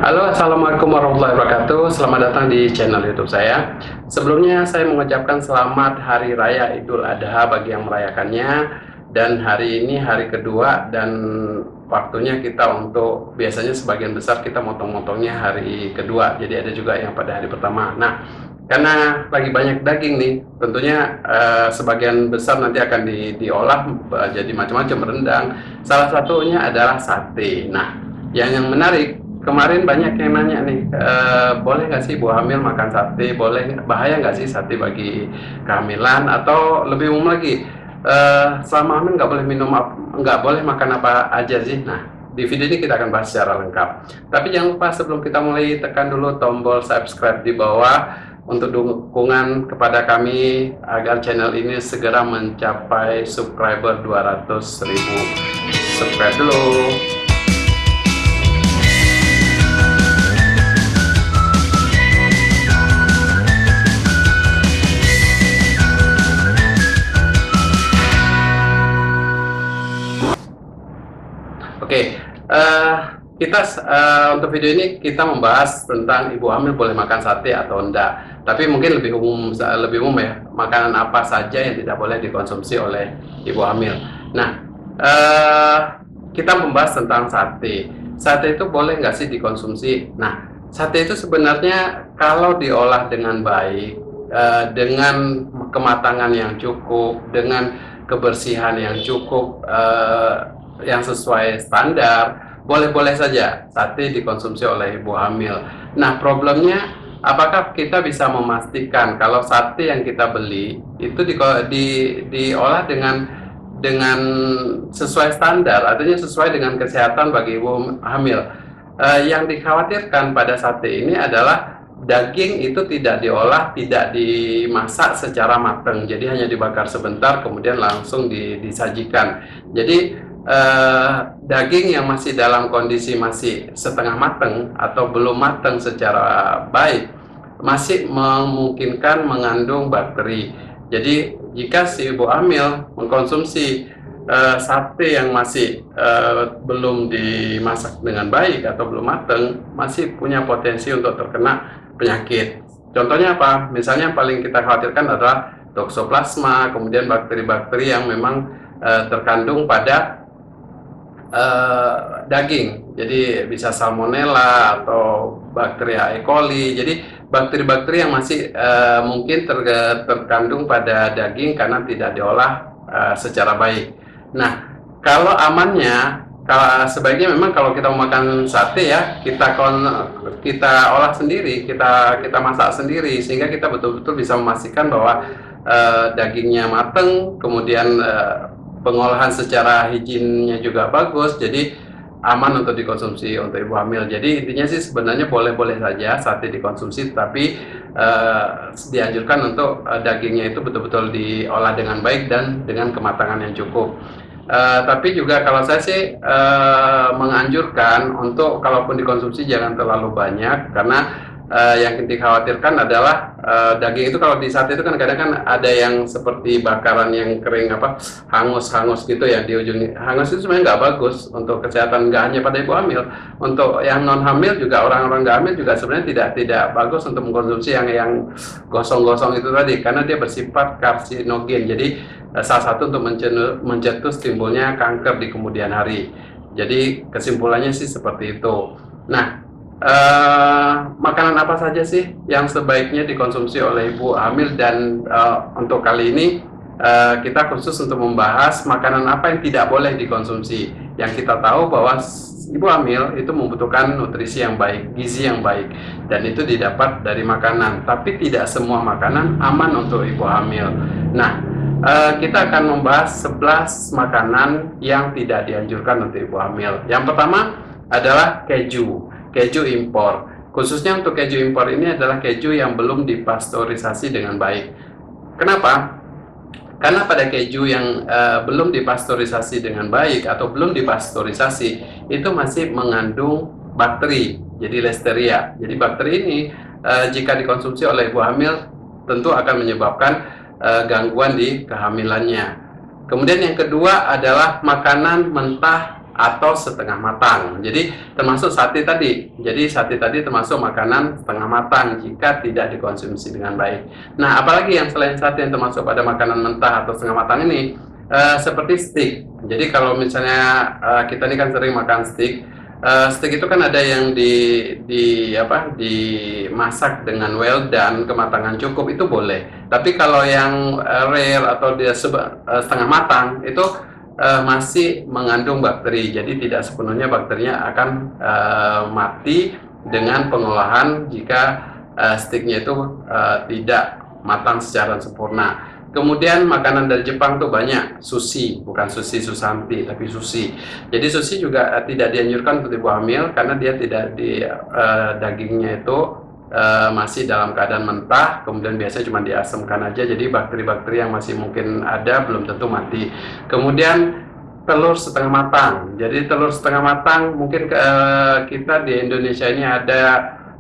Halo, assalamualaikum warahmatullahi wabarakatuh. Selamat datang di channel YouTube saya. Sebelumnya, saya mengucapkan selamat Hari Raya Idul Adha bagi yang merayakannya. Dan hari ini hari kedua, dan waktunya kita untuk biasanya sebagian besar kita motong-motongnya hari kedua. Jadi ada juga yang pada hari pertama. Nah, karena lagi banyak daging nih, tentunya sebagian besar nanti akan diolah jadi macam-macam rendang. Salah satunya adalah sate. Nah, yang menarik, kemarin banyak yang nanya nih, boleh nggak sih ibu hamil makan sate? Boleh, bahaya nggak sih sate bagi kehamilan? Atau lebih umum lagi, selama hamil nggak boleh nggak boleh makan apa aja sih? Nah, di video ini kita akan bahas secara lengkap. Tapi jangan lupa sebelum kita mulai, tekan dulu tombol subscribe di bawah untuk dukungan kepada kami agar channel ini segera mencapai subscriber 200.000 subscribe dulu. Oke, kita untuk video ini kita membahas tentang ibu hamil boleh makan sate atau enggak. Tapi mungkin lebih umum ya, makanan apa saja yang tidak boleh dikonsumsi oleh ibu hamil. Nah, kita membahas tentang sate. Sate itu boleh nggak sih dikonsumsi? Nah, sate itu sebenarnya kalau diolah dengan baik, dengan kematangan yang cukup, dengan kebersihan yang cukup, yang sesuai standar, boleh-boleh saja sate dikonsumsi oleh ibu hamil. Nah, problemnya, apakah kita bisa memastikan kalau sate yang kita beli itu diolah dengan sesuai standar, artinya sesuai dengan kesehatan bagi ibu hamil? Yang dikhawatirkan pada sate ini adalah daging itu tidak diolah, tidak dimasak secara matang, jadi hanya dibakar sebentar kemudian langsung disajikan. Jadi daging yang masih dalam kondisi masih setengah matang atau belum matang secara baik masih memungkinkan mengandung bakteri. Jadi jika si ibu hamil mengkonsumsi sate yang masih belum dimasak dengan baik atau belum matang, masih punya potensi untuk terkena penyakit. Contohnya apa? Misalnya yang paling kita khawatirkan adalah toksoplasma, kemudian bakteri-bakteri yang memang terkandung pada daging, jadi bisa salmonella atau bakteri E. coli. Jadi bakteri-bakteri yang masih mungkin terkandung pada daging karena tidak diolah secara baik. Nah, kalau amannya, kalau sebaiknya memang kalau kita mau makan sate ya, kita olah sendiri, kita masak sendiri, sehingga kita betul-betul bisa memastikan bahwa dagingnya mateng, kemudian pengolahan secara higiennya juga bagus, jadi aman untuk dikonsumsi untuk ibu hamil. Jadi intinya sih sebenarnya boleh-boleh saja sate dikonsumsi, tapi dianjurkan untuk dagingnya itu betul-betul diolah dengan baik dan dengan kematangan yang cukup. Tapi juga kalau saya sih menganjurkan untuk kalaupun dikonsumsi jangan terlalu banyak, karena yang dikhawatirkan adalah daging itu kalau di sate itu kan kadang kan ada yang seperti bakaran yang kering, apa, hangus-hangus gitu ya di ujung. Hangus itu sebenarnya nggak bagus untuk kesehatan, nggak hanya pada ibu hamil, untuk yang non hamil juga, orang-orang nggak hamil juga sebenarnya tidak bagus untuk mengkonsumsi yang gosong-gosong itu tadi, karena dia bersifat karsinogen. Jadi salah satu untuk mencetus timbulnya kanker di kemudian hari. Jadi kesimpulannya sih seperti itu. Nah, makanan apa saja sih yang sebaiknya dikonsumsi oleh ibu hamil? Dan untuk kali ini kita khusus untuk membahas makanan apa yang tidak boleh dikonsumsi. Yang kita tahu bahwa ibu hamil itu membutuhkan nutrisi yang baik, gizi yang baik, dan itu didapat dari makanan. Tapi tidak semua makanan aman untuk ibu hamil. Nah, kita akan membahas 11 makanan yang tidak dianjurkan untuk ibu hamil. Yang pertama adalah keju impor. Khususnya untuk keju impor ini adalah keju yang belum dipasteurisasi dengan baik. Kenapa? Karena pada keju yang belum dipasteurisasi dengan baik atau belum dipasteurisasi itu masih mengandung bakteri, jadi listeria. Jadi bakteri ini jika dikonsumsi oleh ibu hamil tentu akan menyebabkan gangguan di kehamilannya. Kemudian yang kedua adalah makanan mentah atau setengah matang. Jadi termasuk sate tadi. Jadi sate tadi termasuk makanan setengah matang jika tidak dikonsumsi dengan baik. Nah, apalagi yang selain sate yang termasuk pada makanan mentah atau setengah matang ini, seperti steak. Jadi kalau misalnya kita ini kan sering makan steak. Steak itu kan ada yang dimasak dengan well done, kematangan cukup, itu boleh. Tapi kalau yang rare atau dia setengah matang itu masih mengandung bakteri, jadi tidak sepenuhnya bakterinya akan mati dengan pengolahan jika steaknya itu tidak matang secara sempurna. Kemudian makanan dari Jepang tuh banyak, sushi, bukan sushi Susanti, tapi sushi. Jadi sushi juga tidak dianjurkan untuk ibu hamil karena dia tidak dagingnya itu masih dalam keadaan mentah, kemudian biasanya cuma diasemkan aja, jadi bakteri-bakteri yang masih mungkin ada belum tentu mati. Kemudian telur setengah matang. Jadi telur setengah matang mungkin kita di Indonesia ini ada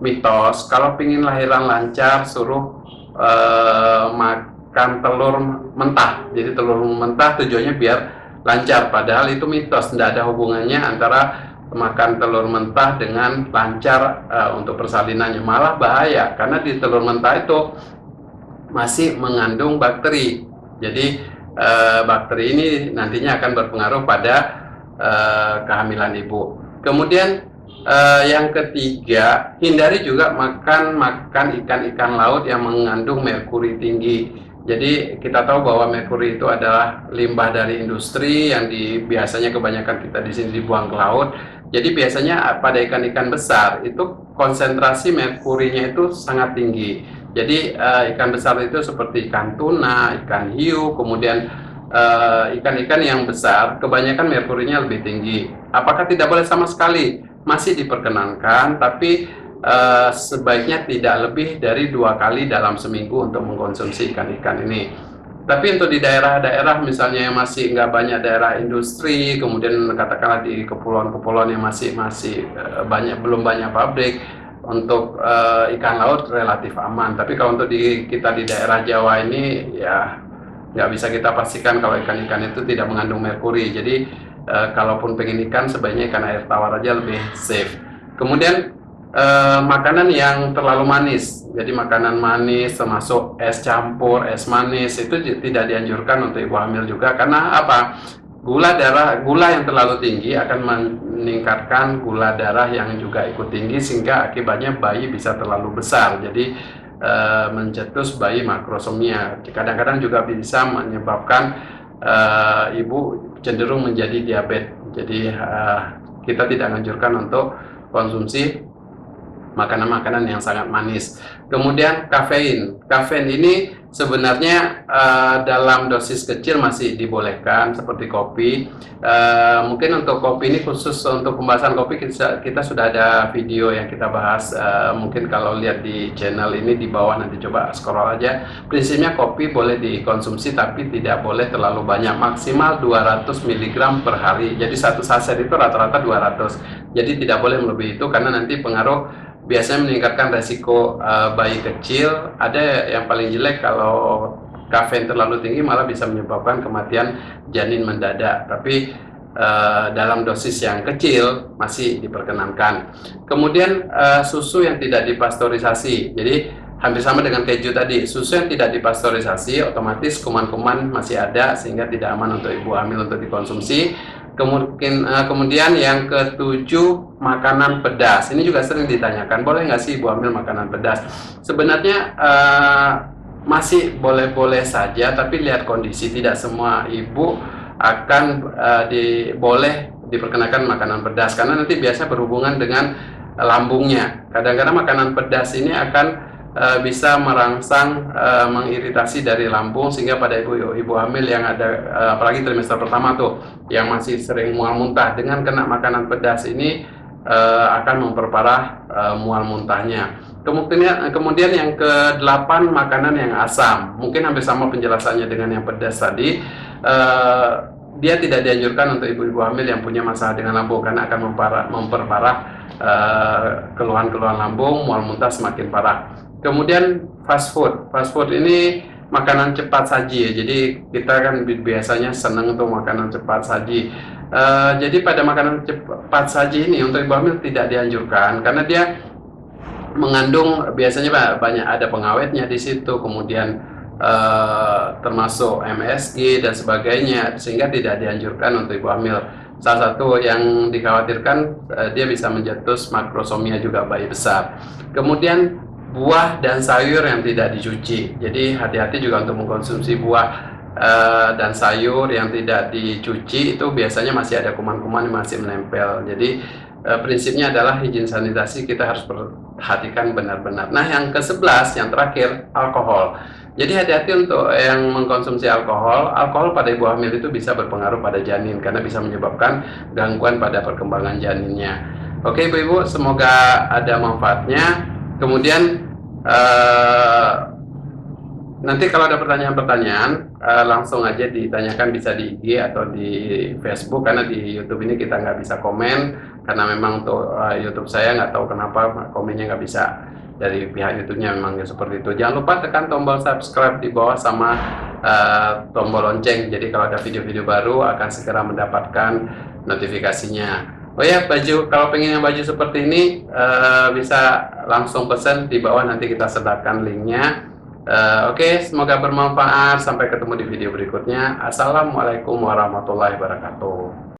mitos kalau pingin lahiran lancar suruh makan telur mentah. Jadi telur mentah tujuannya biar lancar, padahal itu mitos, tidak ada hubungannya antara makan telur mentah dengan lancar untuk persalinannya, malah bahaya karena di telur mentah itu masih mengandung bakteri. Jadi bakteri ini nantinya akan berpengaruh pada kehamilan ibu. Kemudian yang ketiga, hindari juga makan ikan-ikan laut yang mengandung merkuri tinggi. Jadi kita tahu bahwa merkuri itu adalah limbah dari industri yang biasanya kebanyakan kita di sini dibuang ke laut. Jadi biasanya pada ikan-ikan besar itu konsentrasi merkurinya itu sangat tinggi. Jadi ikan besar itu seperti ikan tuna, ikan hiu, kemudian ikan-ikan yang besar kebanyakan merkurinya lebih tinggi. Apakah tidak boleh sama sekali? Masih diperkenankan, tapi sebaiknya tidak lebih dari 2 kali dalam seminggu untuk mengkonsumsi ikan-ikan ini. Tapi untuk di daerah-daerah misalnya yang masih nggak banyak daerah industri, kemudian katakanlah di kepulauan-kepulauan yang masih belum banyak pabrik, untuk ikan laut relatif aman. Tapi kalau untuk kita di daerah Jawa ini ya nggak bisa kita pastikan kalau ikan-ikan itu tidak mengandung merkuri. Jadi kalaupun pengen ikan sebaiknya ikan air tawar aja lebih safe. Kemudian makanan yang terlalu manis, jadi makanan manis termasuk es campur, es manis itu tidak dianjurkan untuk ibu hamil juga, karena apa? Gula yang terlalu tinggi akan meningkatkan gula darah yang juga ikut tinggi, sehingga akibatnya bayi bisa terlalu besar, jadi mencetus bayi makrosomia. Kadang-kadang juga bisa menyebabkan ibu cenderung menjadi diabetes. Jadi kita tidak menganjurkan untuk konsumsi makanan-makanan yang sangat manis. Kemudian kafein. Kafein ini sebenarnya dalam dosis kecil masih dibolehkan seperti kopi. Mungkin untuk kopi ini, khusus untuk pembahasan kopi kita sudah ada video yang kita bahas. Mungkin kalau lihat di channel ini di bawah, nanti coba scroll aja. Prinsipnya kopi boleh dikonsumsi tapi tidak boleh terlalu banyak, maksimal 200 mg per hari. Jadi satu saset itu rata-rata 200. Jadi tidak boleh melebihi itu karena nanti pengaruh, biasanya meningkatkan resiko bayi kecil. Ada yang paling jelek kalau kafein terlalu tinggi malah bisa menyebabkan kematian janin mendadak. Tapi dalam dosis yang kecil masih diperkenankan. Kemudian susu yang tidak dipasteurisasi. Jadi hampir sama dengan keju tadi. Susu yang tidak dipasteurisasi otomatis kuman-kuman masih ada sehingga tidak aman untuk ibu hamil untuk dikonsumsi. Kemudian yang ketujuh, makanan pedas. Ini juga sering ditanyakan, boleh nggak sih ibu hamil makanan pedas? Sebenarnya masih boleh-boleh saja, tapi lihat kondisi. Tidak semua ibu akan boleh diperkenakan makanan pedas, karena nanti biasa berhubungan dengan lambungnya. Kadang-kadang makanan pedas ini akan bisa merangsang mengiritasi dari lambung, sehingga pada ibu hamil yang ada apalagi trimester pertama tuh yang masih sering mual muntah, dengan kena makanan pedas ini akan memperparah mual muntahnya. Kemudian yang ke-8, makanan yang asam. Mungkin hampir sama penjelasannya dengan yang pedas tadi. Dia tidak dianjurkan untuk ibu-ibu hamil yang punya masalah dengan lambung, karena akan memperparah keluhan-keluhan lambung, mual muntah semakin parah. Kemudian fast food ini makanan cepat saji ya. Jadi kita kan biasanya senang untuk makanan cepat saji. Jadi pada makanan cepat saji ini untuk ibu hamil tidak dianjurkan karena dia mengandung biasanya banyak ada pengawetnya di situ, kemudian termasuk MSG dan sebagainya, sehingga tidak dianjurkan untuk ibu hamil. Salah satu yang dikhawatirkan dia bisa mencetus makrosomia juga bayi besar. Kemudian buah dan sayur yang tidak dicuci. Jadi hati-hati juga untuk mengkonsumsi buah dan sayur yang tidak dicuci, itu biasanya masih ada kuman-kuman yang masih menempel. Jadi prinsipnya adalah higien sanitasi kita harus perhatikan benar-benar. Nah, yang ke-11 yang terakhir, alkohol. Jadi hati-hati untuk yang mengkonsumsi alkohol. Alkohol pada ibu hamil itu bisa berpengaruh pada janin karena bisa menyebabkan gangguan pada perkembangan janinnya. Oke ibu-ibu, semoga ada manfaatnya. Kemudian nanti kalau ada pertanyaan-pertanyaan, langsung aja ditanyakan, bisa di IG atau di Facebook, karena di YouTube ini kita nggak bisa komen, karena memang untuk YouTube saya nggak tahu kenapa komennya nggak bisa, dari pihak YouTube-nya memang seperti itu. Jangan lupa tekan tombol subscribe di bawah sama tombol lonceng, jadi kalau ada video-video baru akan segera mendapatkan notifikasinya. Oh ya, baju, kalau pengen yang baju seperti ini bisa langsung pesan di bawah, nanti kita sertakan linknya. Oke, semoga bermanfaat. Sampai ketemu di video berikutnya. Assalamualaikum warahmatullahi wabarakatuh.